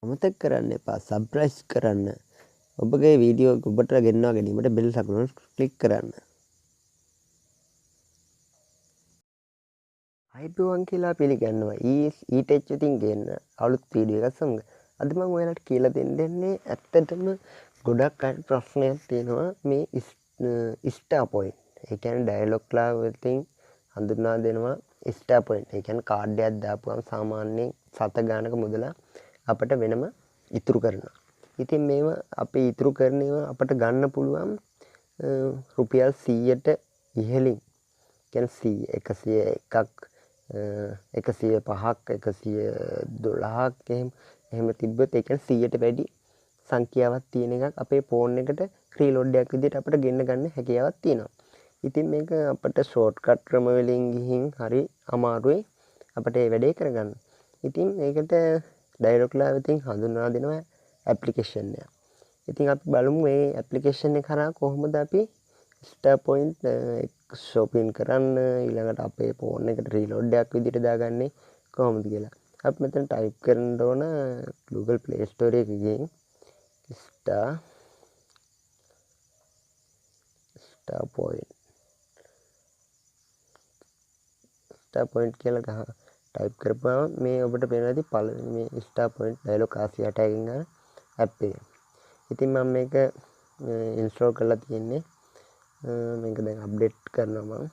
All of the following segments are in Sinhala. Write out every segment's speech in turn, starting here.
අමතක කරන්න එපා සබ්ස්ක්‍රයිබ් කරන්න. ඔබගේ වීඩියෝ ඔබට ගෙන්වා ගැනීමට බෙල් සකුණ ක්ලික් කරන්න. අයිබෝවන් කියලා පිළිගන්නවා ඊටෙච් ඉතින් ගන්න අලුත් වීඩියෝ එකක් සමග. අද මම ඔයාලට කියලා දෙන්නේ ඇත්තටම ගොඩක් අය ප්‍රශ්නයක් තියෙනවා මේ ස්ටාපොයින්ට්. ඒ කියන්නේ ඩයලොග් ලාවලින් හඳුන්වා දෙනවා ස්ටාපොයින්ට්. ඒ කියන්නේ කාඩ් එකක් දාපුවම සාමාන්‍යයෙන් 7 ගානක මුදල අපිට වෙනම ඉතුරු කරනවා. ඉතින් මේව අපි ඉතුරු කරන ඒවා අපිට ගන්න පුළුවන් රුපියල් 100ට ඉහළින්. කියන්නේ 101ක් 105ක් 112ක් එහෙම තිබ්බොත් ඒ කියන්නේ 100ට වැඩි සංඛ්‍යාවක් තියෙන එකක් අපේ ෆෝන් එකට රීලෝඩ් එකක් විදිහට අපිට ගෙන්න ගන්න හැකියාවක් තියෙනවා. ඉතින් මේක අපිට ෂෝට්කට් ක්‍රම වලින් ගිහින් හරි අමාරුයි අපිට මේ වැඩේ කරගන්න. ඉතින් මේකට ඩයලොග් ලාවෙන් හඳුන්වා දෙනවා ඇප්ලිකේෂන් එක. ඉතින් අපි බලමු මේ ඇප්ලිකේෂන් එක කරා කොහොමද අපි starpoint shopping කරන්න ඊළඟට අපේ ෆෝන් එකට රීලෝඩ් එකක් විදිහට දාගන්නේ කොහොමද කියලා. අපි මෙතන ටයිප් කරන්න ඕන Google Play Store එකේ ගිහින් starpoint කියලා ටයිප් කරපුවම මේ ඔබට පේනවා ඇති පළවෙනි මේ starpoint dialog ආසියා ටැගින් ගන්න ඇප් එක. ඉතින් මම මේක ඉන්ස්ටෝල් කරලා තියෙන්නේ. මේක දැන් අප්ඩේට් කරනවා මම.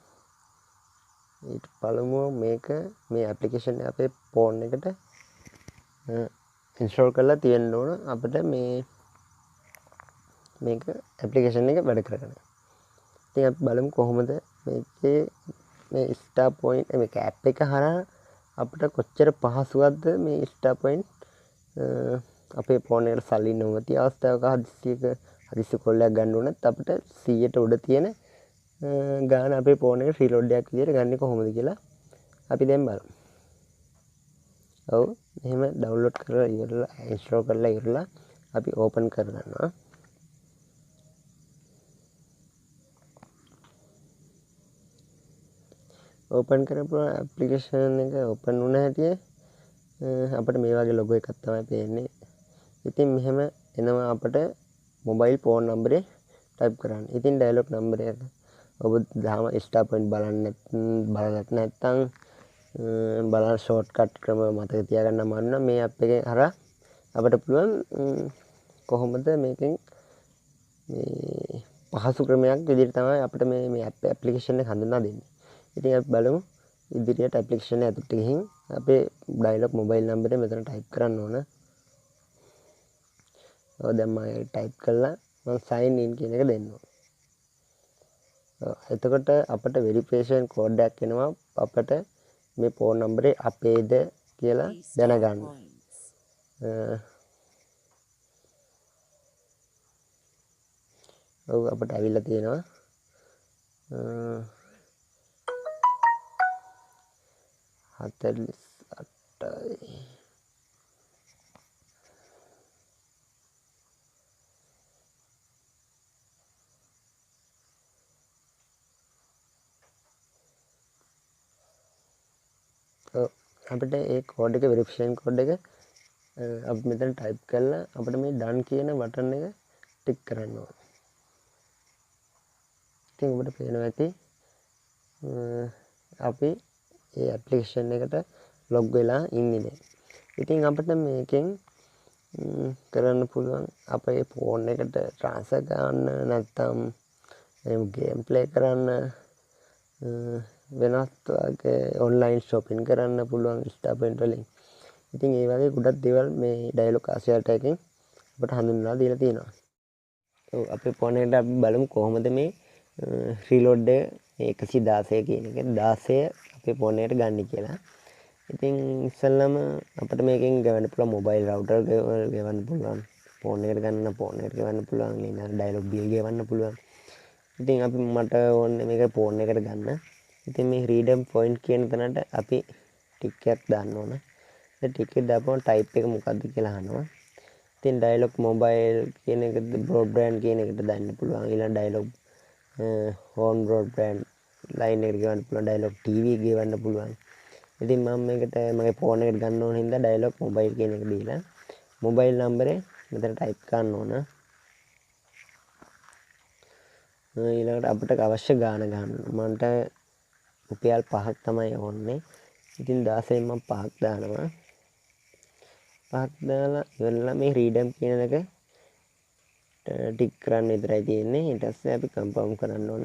ඊට පළමුව මේක මේ ඇප්ලිකේෂන් එක අපේ ෆෝන් එකට ඉන්ස්ටෝල් කරලා තියෙන්න ඕන අපිට මේක ඇප්ලිකේෂන් එක වැඩ කරගන්න. ඉතින් අපි බලමු කොහොමද මේකේ මේ starpoint මේක ඇප් එක හරහා අපිට කොච්චර පහසුවක්ද මේ starpoint අපේ ෆෝන් එකට සල්ලි නොමැති අවස්ථාවක හදිස්සි කොල්ලයක් ගන්න උනත් අපිට 100ට උඩ තියෙන ගාන අපේ ෆෝන් එකට රීලෝඩ් එකක් විදිහට ගන්න කොහොමද කියලා අපි දැන් බලමු. ඔව් එහෙම ඩවුන්ලෝඩ් කරලා ඉවරලා ඉන්ස්ටෝල් කරලා ඉවරලා අපි ඕපන් කරගන්නවා. ඕපන් කරපු ඇප්ලිකේෂන් එක ඕපන් වුණ හැටි අපිට මේ වගේ ලොගෝ එකක් තමයි පේන්නේ. ඉතින් මෙහෙම එනවා අපිට මොබයිල් ෆෝන් නම්බරේ ටයිප් කරන්න. ඉතින් ඩයලොග් නම්බරය ඔබ දාම starpoint බලන්නත් නැත්නම් බලන ෂෝට්කට් ක්‍රම මතක තියාගන්න අමාරු නම් මේ ඇප් එකේ හරහා අපිට පුළුවන් කොහොමද මේකෙන් මේ පහසු ක්‍රමයක් විදිහට තමයි අපිට මේ ඇප්ලිකේෂන් එක හඳුන්වා දෙන්නේ. ඉතින් අපි බලමු ඉදිරියට ඇප්ලිකේෂන් එක ඇතුළට ගිහින් අපේ ඩයලොග් මොබයිල් නම්බරය මෙතන ටයිප් කරන්න ඕන. ඔව් දැන් මම ටයිප් කළා මම sign in කියන එක දෙන්න ඕන. එතකොට අපිට වෙරිෆිකේෂන් කෝඩ් එකක් එනවා අපිට මේ ෆෝන් නම්බරේ අපේද කියලා දැනගන්න. ඔව් අපිට අවිල්ලා තියෙනවා 48යි. අපිට ඒ කෝඩ් එක වෙරිෆිකේෂන් කෝඩ් එක අපි මෙතන ටයිප් කරලා අපිට මේ done කියන බටන් එක ටික් කරන්න ඕන. ඉතින් ඔබට පේනවා ඇති අපි මේ ඇප්ලිකේෂන් එකට ලොග් වෙලා ඉන්නේ දැන්. ඉතින් අපිට මේකෙන් කරන්න පුළුවන් අපේ ෆෝන් එකට ට්‍රාන්ස්ෆර් කරන්න නැත්නම් ගේම් ප්ලේ කරන්න වෙනත් වගේ ඔන්ලයින් shopping කරන්න පුළුවන් starpoint වලින්. ඉතින් ඒ වගේ ගොඩක් දේවල් මේ ඩයලොග් ආසියා ටැගින් අපිට හඳුන්වලා දීලා තියෙනවා. ඔව් අපේ ෆෝන් එකට අපි බලමු කොහොමද මේ රීලෝඩ් එක 116 කියන එක 16 අපේ ෆෝන් එකට ගන්න කියලා. ඉතින් ඉස්සෙල්ලාම අපිට මේකෙන් ගවන්න පුළුවන් මොබයිල් රවුටර් ගෙවන්න පුළුවන්. ෆෝන් එකට ගන්න ෆෝන් එකට ගෙවන්න පුළුවන්. ඊළඟ ඩයලොග් බිල් ගෙවන්න පුළුවන්. ඉතින් අපි මට ඕනේ මේක ෆෝන් එකට ගන්න. ඉතින් මේ රීඩම් පොයින්ට් කියන තැනට අපි ටික් එකක් දාන්න ඕන. ඒ ටික් එක දාපුවම ටයිප් එක මොකක්ද කියලා අහනවා. ඉතින් ඩයලොග් මොබයිල් කියන එක බ්‍රෝඩ්බෑන්ඩ් කියන එකට දාන්න පුළුවන්. ඊළඟ ඩයලොග් හෝම් බ්‍රෝඩ්බෑන්ඩ් ලයින් එකට ගෙවන්න පුළුවන්. ඩයලොග් ටීවී ගෙවන්න පුළුවන්. ඉතින් මම මේකට මගේ ෆෝන් එකට ගන්න ඕන හින්දා ඩයලොග් මොබයිල් කියන එක දීලා මොබයිල් නම්බරේ මෙතන ටයිප් කරන්න ඕන. ඊළඟට අපිට අවශ්‍ය ගාණ ගන්න. මන්ට රුපියල් 5ක් තමයි ඕනේ. ඉතින් 16න් මම 5ක් දානවා. 5ක් දාලා ඉවරලා මේ රීඩම් කියන එක ටික් කරන්න විතරයි තියෙන්නේ. ඊට පස්සේ අපි කන්ෆර්ම් කරන්න ඕන.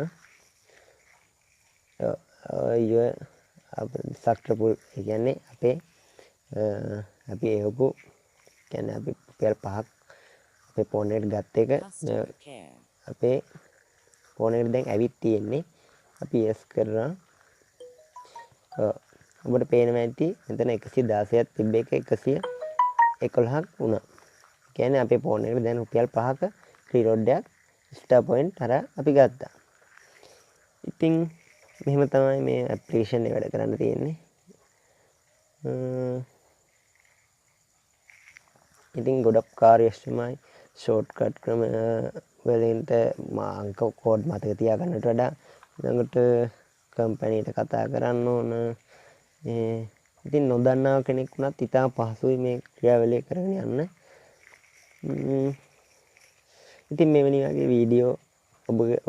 සක්‍රපුල් කියන්නේ අපි එවපු කියන්නේ අපි රුපියල් 5ක් අපේ ෆෝන් එකට ගත්ත එක අපේ ෆෝන් එකට දැන් ඇවිත් තියෙන්නේ. අපි yes කරනවා. ඔබට පේනවා ඇති මෙතන 116ක් තිබ්බ එක 111ක් වුණා. කියන්නේ අපේ ෆෝන් එකට දැන් රුපියල් 5ක රීලෝඩ් එකක් ස්ටාර් පොයින්ට් අර අපි ගත්තා. ඉතින් මෙහෙම තමයි මේ ඇප්ලිකේෂන් එක වැඩ කරන්න තියෙන්නේ. ඉතින් ගොඩක් කාර්යක්ෂමයි. ෂෝට්කට් ක්‍රම වලින්ට අංක කෝඩ් මතක තියාගන්නට වඩා ඊළඟට කම්පැනිට කතා කරන්න ඕන. ඉතින් නොදන්නා කෙනෙක් වුණත් ඉතා පහසුයි මේ ක්‍රියාවලිය කරගෙන යන්න. ඉතින් මෙවැනි වගේ වීඩියෝ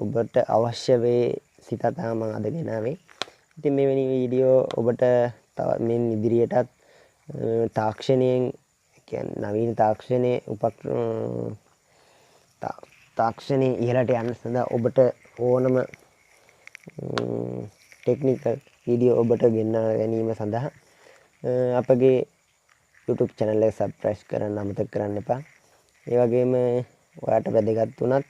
ඔබට අවශ්‍ය වේ සිතා මම අද ගෙනාවේ. ඉතින් මෙවැනි වීඩියෝ ඔබට තව මෙන් ඉදිරියටත් තාක්ෂණයෙන් කියන්නේ නවීන තාක්ෂණයේ ඉහළට යන්න සඳහා ඔබට ඕනම ටෙක්නිකල් වීඩියෝ ඔබට ගෙන්වා ගැනීම සඳහා අපගේ YouTube channel එක subscribe කරන්න අමතක කරන්න එපා. ඒ වගේම ඔයාට වැදගත් වුණත්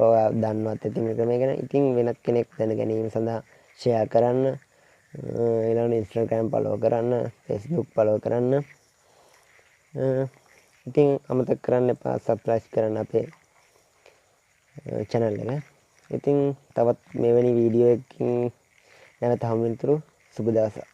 ඔයා දන්නවත් ඇති මේ ක්‍රමය ගැන. ඉතින් වෙනත් කෙනෙක් දැන ගැනීම සඳහා share කරන්න. ඊළඟට Instagram follow කරන්න, Facebook follow කරන්න. ඉතින් අමතක කරන්න එපා subscribe කරන්න අපේ channel එක. ඉතින් තවත් මෙවැනි වීඩියෝ එකකින් නැවත හමු වෙනතුරු සුබ දවසක්.